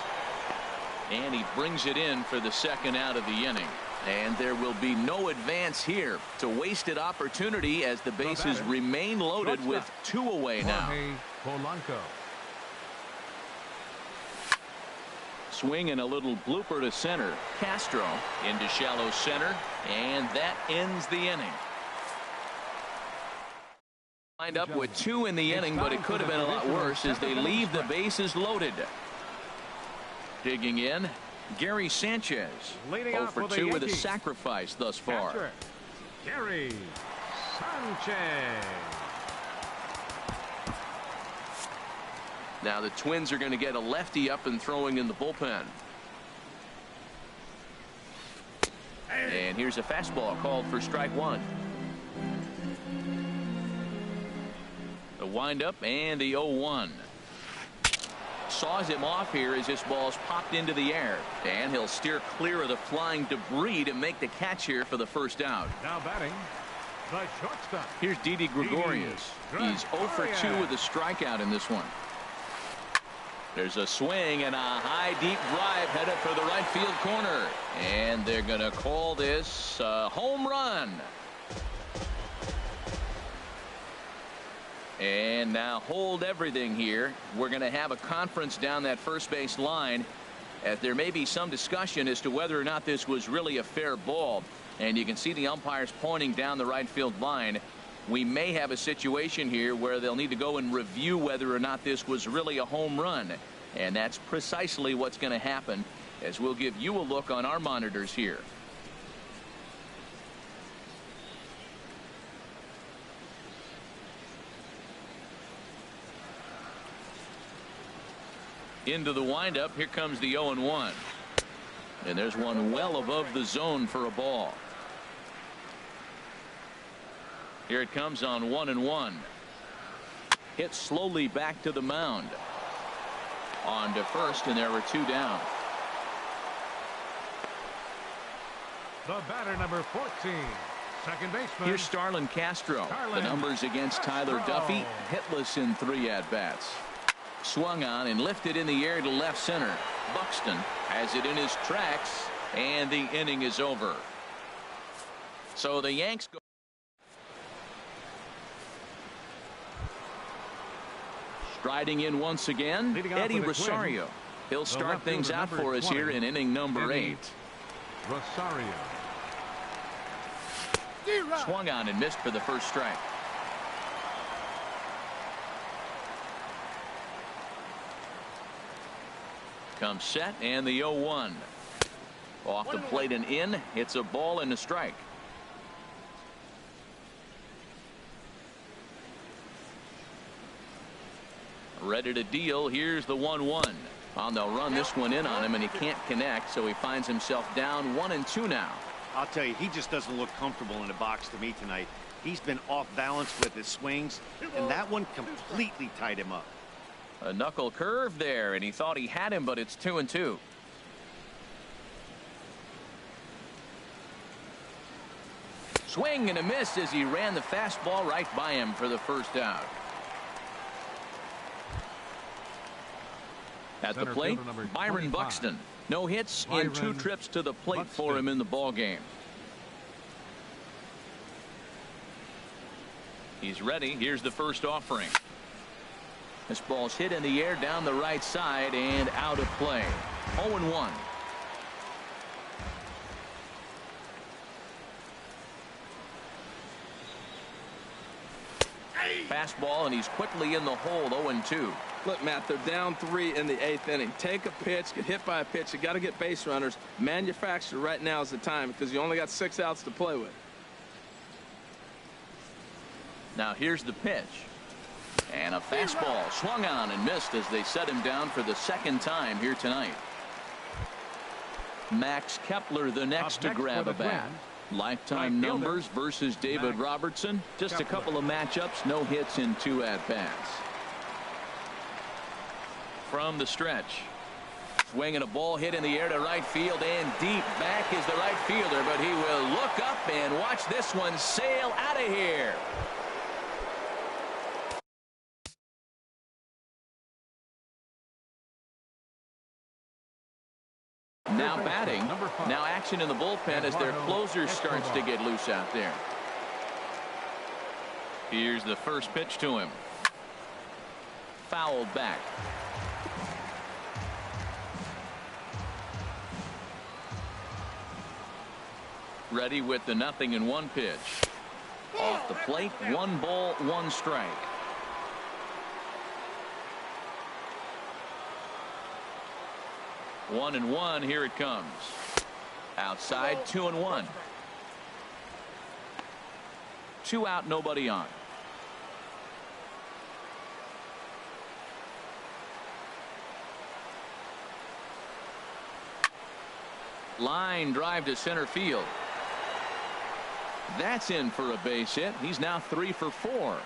And he brings it in for the second out of the inning. And there will be no advance here. It's a wasted opportunity as the bases remain loaded with two away now. Swing and a little blooper to center. Castro into shallow center. And that ends the inning. Lined up with two in the inning, but it could have been a lot worse as they leave the bases loaded. Digging in, Gary Sanchez. 0 for 2 with a sacrifice thus far. Gary Sanchez. Now the Twins are going to get a lefty up and throwing in the bullpen. And here's a fastball called for strike one. The windup and the 0-1. Saws him off here as this ball's popped into the air. And he'll steer clear of the flying debris to make the catch here for the first out. Now batting, the shortstop. Here's Didi Gregorius. He's 0 for 2 with a strikeout in this one. There's a swing and a high deep drive headed for the right field corner. And they're going to call this a home run. And now hold everything here. We're going to have a conference down that first base line as there may be some discussion as to whether or not this was really a fair ball. And you can see the umpires pointing down the right field line. We may have a situation here where they'll need to go and review whether or not this was really a home run. And that's precisely what's going to happen as we'll give you a look on our monitors here. Into the windup. Here comes the 0-1. And there's one well above the zone for a ball. Here it comes on 1-1. Hit slowly back to the mound. On to first, and there were two down. The batter, number 14, second baseman. Here's Starlin Castro. The numbers against Tyler Duffy. Hitless in 3 at-bats. Swung on and lifted in the air to left center. Buxton has it in his tracks, and the inning is over. So the Yanks go. Striding in once again, Eddie Rosario. He'll start things out for us here in inning number 8. Rosario. Swung on and missed for the first strike. Comes set, and the 0-1. Off the plate and in. It's a ball and a strike. Ready to deal. Here's the 1-1. Well, they'll run this one in on him, and he can't connect, so he finds himself down 1-2 now. I'll tell you, he just doesn't look comfortable in the box to me tonight. He's been off balance with his swings, and that one completely tied him up. A knuckle curve there, and he thought he had him, but it's 2-2. Swing and a miss as he ran the fastball right by him for the first out. At the plate, Byron Buxton. No hits in 2 trips to the plate for him in the ball game. He's ready. Here's the first offering. This ball's hit in the air down the right side and out of play. 0-1. fastball, and he's quickly in the hole, 0-2. Look, Matt, they're down 3 in the 8th inning. Take a pitch, get hit by a pitch. You got to get base runners. Manufacture right now is the time because you only got 6 outs to play with. Now here's the pitch. And a fastball swung on and missed as they set him down for the 2nd time here tonight. Max Kepler the next to grab a bat. Lifetime numbers versus David Robertson. Just a couple of matchups, no hits in 2 at-bats. From the stretch. Swinging a ball hit in the air to right field and deep. Back is the right fielder, but he will look up and watch this one sail out of here. Now batting. Now action in the bullpen as their closer starts to get loose out there. Here's the first pitch to him. Fouled back. Ready with the 0-1 pitch. Off the plate, 1 ball, 1 strike. One and one, here it comes. Outside, 2-1. 2 out, nobody on. Line drive to center field. That's in for a base hit. He's now 3 for 4.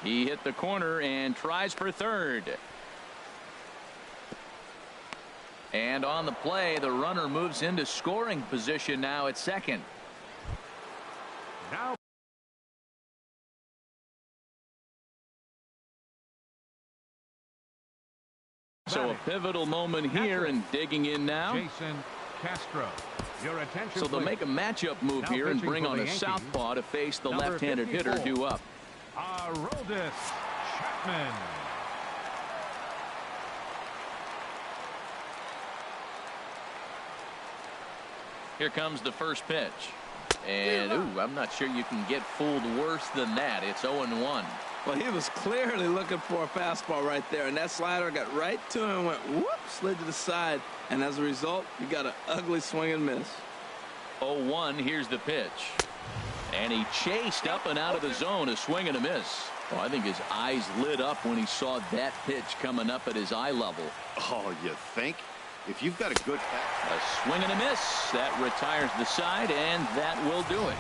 He hit the corner and tries for third. And on the play, the runner moves into scoring position now at second. Now so a pivotal moment here, and digging in now. Jason Castro. Your attention, So they'll make a matchup move here and bring on a southpaw to face the left-handed hitter due up. Aroldis Chapman. Here comes the first pitch. And, ooh, I'm not sure you can get fooled worse than that. It's 0-1. Well, he was clearly looking for a fastball right there, and that slider got right to him and went whoop, slid to the side, and as a result, you got an ugly swing and miss. 0-1, here's the pitch. And he chased up and out of the zone, a swing and a miss. Well, I think his eyes lit up when he saw that pitch coming up at his eye level. Oh, you think? If you've got a good a swing and a miss that retires the side, and that will do it.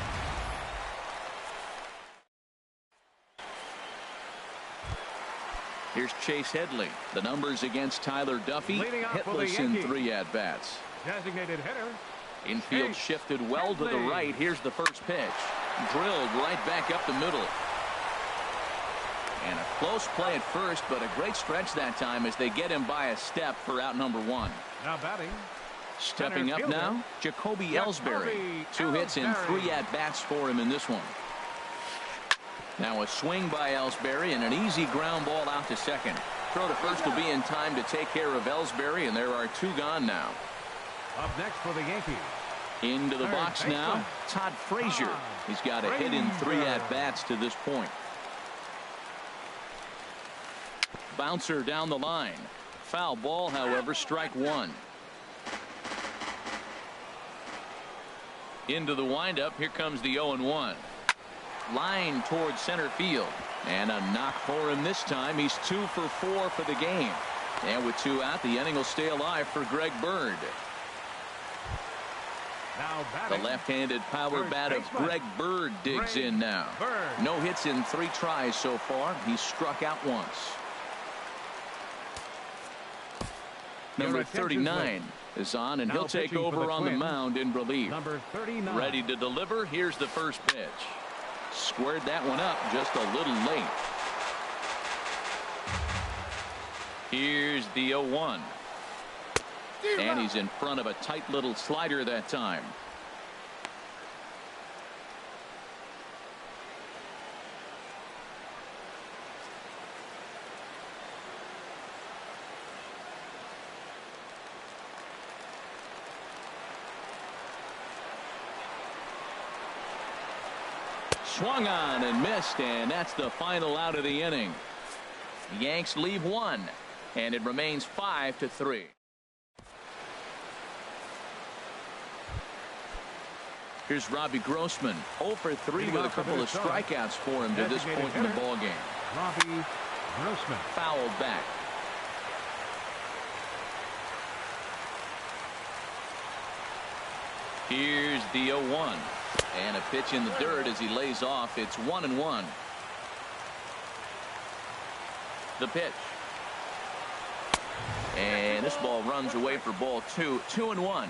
Here's Chase Headley. The numbers against Tyler Duffy. Hitless in 3 at-bats. Designated hitter. Infield Chase shifted well Headley. to the right. Here's the first pitch. Drilled right back up the middle. And a close play at first, but a great stretch that time as they get him by a step for out number 1. Now batting. Stepping up now, Jacoby Ellsbury. 2 hits and 3 at-bats for him in this one. Now a swing by Ellsbury and an easy ground ball out to second. Throw to first will be in time to take care of Ellsbury, and there are 2 gone now. Up next for the Yankees. Into the box now, Todd Frazier. He's got a hit in 3 at-bats to this point. Bouncer down the line. Foul ball, however, strike 1. Into the windup. Here comes the 0-1. Line towards center field. And a knock for him this time. He's 2 for 4 for the game. And with 2 out, the inning will stay alive for Greg Bird. Now The left-handed power bat of Greg Bird digs in now. No hits in 3 tries so far. He's struck out once. Number 39 is on, and he'll take over on the mound in relief. Number 39. Ready to deliver. Here's the first pitch. Squared that one up just a little late. Here's the 0-1. And he's in front of a tight little slider that time. swung on and missed, and that's the final out of the inning. The Yanks leave one, and it remains 5-3. Here's Robbie Grossman, 0 for 3 with a couple of strikeouts for him to this point in the ballgame. Robbie Grossman. Fouled back. Here's the 0-1. And a pitch in the dirt as he lays off. It's 1-1. The pitch. And this ball runs away for ball 2. 2-1.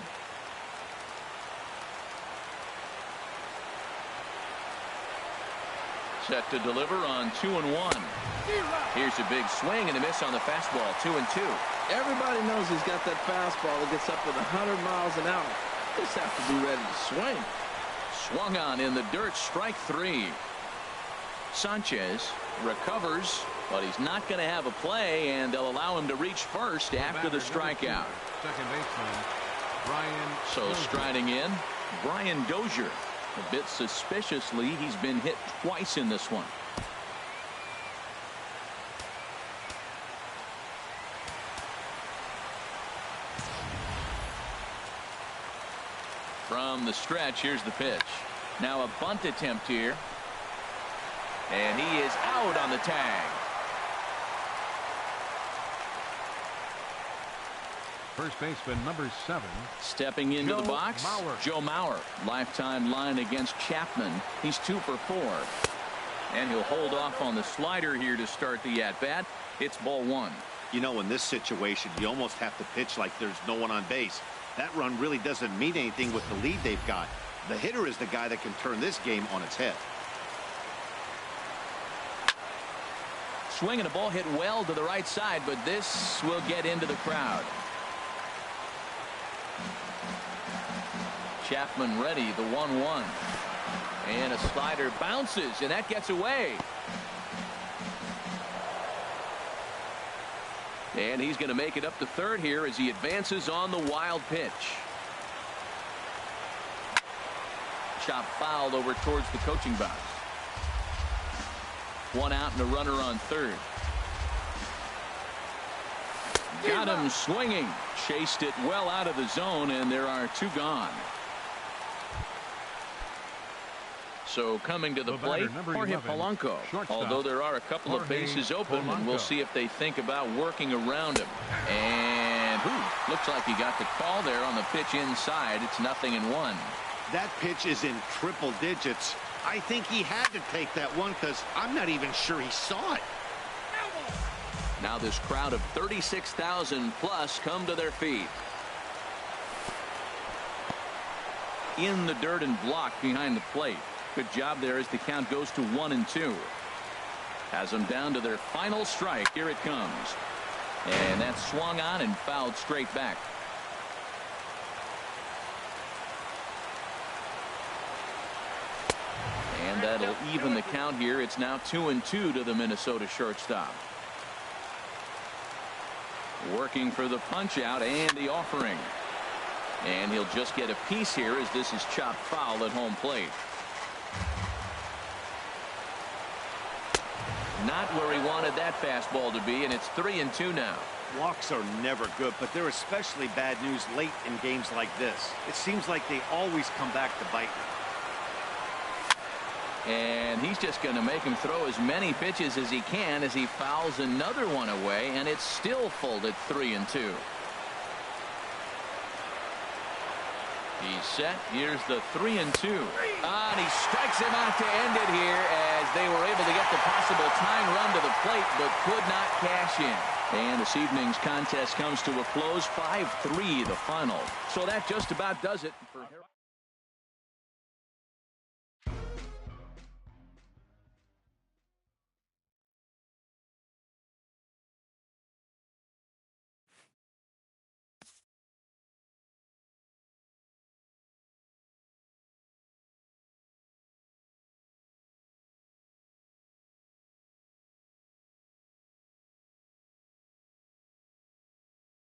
Set to deliver on 2-1. Here's a big swing and a miss on the fastball. 2-2. Everybody knows he's got that fastball that gets up with 100 miles an hour. Just have to be ready to swing. Swung on in the dirt. Strike 3. Sanchez recovers, but he's not going to have a play, and they'll allow him to reach first after the strikeout. Second baseman, Brian. So striding in, Brian Dozier. A bit suspiciously, he's been hit twice in this one. From the stretch, here's the pitch. Now a bunt attempt here. And he is out on the tag. First baseman, number 7. Stepping into the box, Mauer. Joe Mauer. Lifetime line against Chapman. He's 2 for 4. And he'll hold off on the slider here to start the at-bat. It's ball 1. You know, in this situation, you almost have to pitch like there's no one on base. That run really doesn't mean anything with the lead they've got. The hitter is the guy that can turn this game on its head. Swinging a ball hit well to the right side, but this will get into the crowd. Chapman ready, the 1-1. And a slider bounces, and that gets away. And he's going to make it up to third here as he advances on the wild pitch. Chop fouled over towards the coaching box. 1 out and a runner on third. Got him swinging. Chased it well out of the zone, and there are 2 gone. So coming to the plate, Jorge Polanco. Although there are a couple of bases open, and we'll see if they think about working around him. And looks like he got the call there on the pitch inside. It's 0-1. That pitch is in triple digits. I think he had to take that one because I'm not even sure he saw it. Now this crowd of 36,000 plus come to their feet. In the dirt and blocked behind the plate. Good job there as the count goes to 1-2. Has them down to their final strike. Here it comes. And that's swung on and fouled straight back. And that'll even the count here. It's now 2-2 to the Minnesota shortstop. Working for the punch out and the offering. And he'll just get a piece here as this is chopped foul at home plate. Not where he wanted that fastball to be, and it's 3-2 now. Walks are never good, but they're especially bad news late in games like this. It seems like they always come back to bite you. And he's just going to make him throw as many pitches as he can as he fouls another one away, and it's still full at 3-2. He's set. Here's the 3-2. And he strikes him out to end it here as they were able to get the possible tying run to the plate but could not cash in. And this evening's contest comes to a close. 5-3 the final. So that just about does it for Harold.